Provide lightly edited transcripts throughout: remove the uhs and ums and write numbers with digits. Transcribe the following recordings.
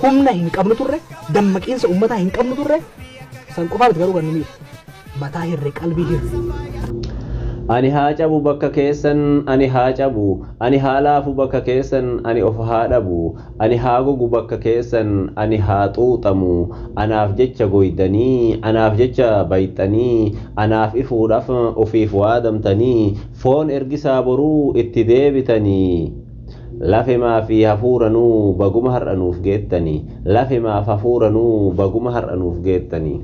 humna hin qabnu turre dammaqiinsa ummataa hin qabnu turre san qofaat garuu kan nuyi mataa hirre qalbii hirre ani haa cabu bakka keessan ani haa cabu ani haa laafu bakka keessan ani of haa dhabu ani haa gogu bakka keessan ani haa xuuxamu anaaf jecha goydanii anaaf jecha bayxanii anaaf ifuudhaaf ofiif waadamtanii foon ergisaa boruu itti deebitanii lafe maafi hafuuranuu baguma har'anuuf geettanii lafe maaf hafuuranuu baguma har'anuuf geettanii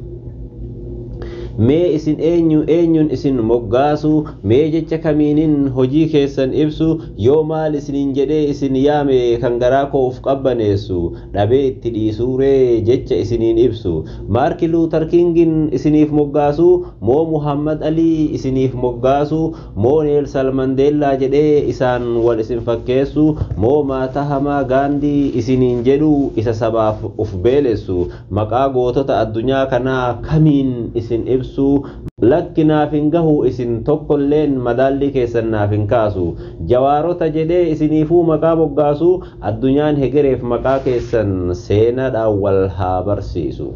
mee isin eenyuun isin moggaasu mee jecha kamiinin hojii keessan ibsu yoo maal isiniin jedhee isin yaame kan garaa koo uf qabbaneessu dhabee itti dhiisuuree jecha isiniin ibsu Maartin Luuter Kingin isiniif moggaasu moo Muhammad Alii isiniif moggaasu moo Neelsan Mandeellaa jedhee isaan wal isin fakkeessu moo Mahatma Gandhi isiniin jedhu isa sabaaf uf beelessu maqaa gootota addunyaa kanaa kamiin isin ibsu lakki naaf hin gahu isin tokkolleen madaalli keessan naaf hin kaasu jawaarota jedhee isiniifuu maqaa moggaasu addunyaan hegereef maqaa keessan seenaadhaan wal haa barsiisu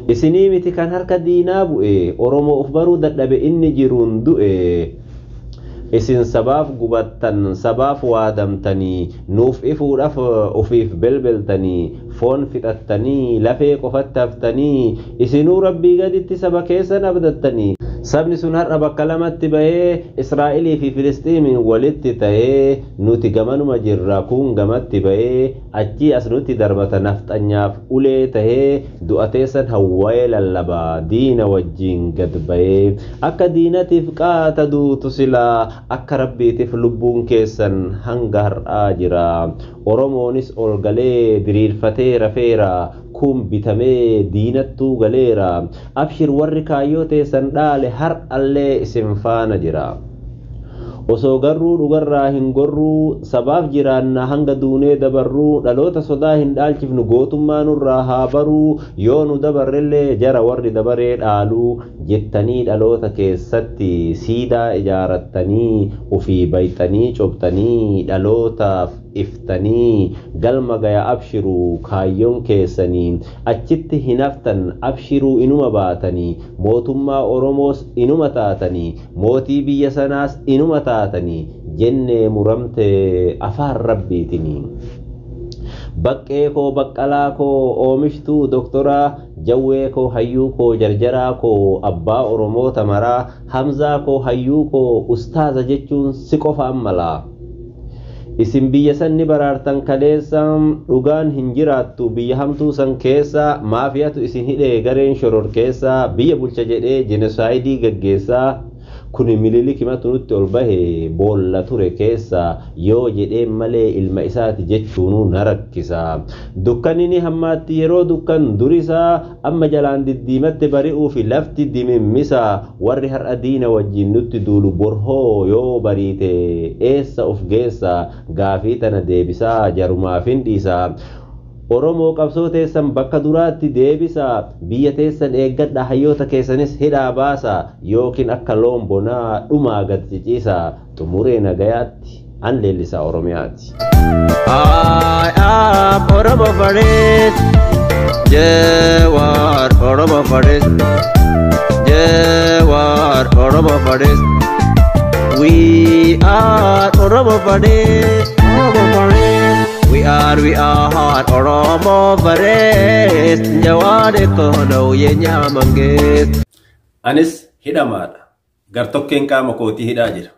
isinii miti kan harka diinaa bu'e Oromoo uf baruu dadhabe inni jiruun du'e isin sabaaf gubattan sabaaf waadamtanii nuuf ifuudhaaf ofiif belbeltanii foon fixattanii lafee qofatti haftanii isinuu rabbii gaditti saba keessan abdattanii sabni sun har'a bakka lamatti bahee Israa'elii fi Filistiimiin walitti ta'ee nuti gamanuma jirra kun gamatti bahee achii as nutti darbata nafxanyaaf ulee tahee du'ateessan hawwa'ee lallabaa diina wajjiin gad bahee akka diinatiif qaata duutu silaa akka rabbiitiif lubbuun keessan hanga har'aa jira Oromoonis ol galee diriirfatee rafeera kun bitamee diinattuu galeera abshir warri kaayyoo teessan dhaale har'allee isin faana jira osoo garruu dhugarraa hin gorruu sabaaf jiraanna hanga duunee dabarruu dhaloota sodaa hin dhaalchifnu gootummaa nurraa haa baruu yoo nu dabarrellee jara warri dabaree dhaaluu jettanii dhaloota keessatti siidaa ijaarattanii ufii bayxanii cobxanii dhalootaaf iftanii galma gaya abshiruu kaayyoon keessanii achitti hin haftan abshiruu inuma baatanii mootummaa Oromoos inuma taatanii mootii biyya sanaas inuma taatanii jennee muramte afaan rabbiitinii baqqee koo baqqalaa koo oomishtuu doktoraa jawwee koo hayyuu koo jarjaraa koo abbaa Oromoota maraa hamzaa koo hayyuu koo ustaaza jechuun si qofaan malaa isin biyya sanni baraartan kaleessam dhugaan hin jiraattu biyya hamtuu san keessa maafiyatu isin hidhee gareen shoror keessa biyya bulcha jedhee jenosaayidii gaggeessaa kuni mililik himatu nutti ol bahe boolla ture keessa yoo jedheen malee ilma isaati jechuunuu na rakkisa dukkanni hammaatti yeroo dukkan durisaa amma jalaan diddiimatti bari'uu fi lafti dimimmisa warri har'a diina wajjin nutti duulu borhoo yoo bariite eessa of geessa gaafii tana deebisaa jarumaaf hin dhiisa Oromoo qabsoo teessan bakka duraatti deebisa biyya teessan eeggadha hayyoota keessanis hidhaa baasa yookiin akka loon bonaa dhumaa gad ciciisa xumuree nagayaatti an leellisaa Oromiyaati. I am Oromo Faris Jewar Oromo Faris Jewar Oromo Faris We are Oromo Faris Oromo Faris We are Oromo Faris Jawade kono yenya manges Anis hidamaadha gartokkeen qaama kootii hidhaa jira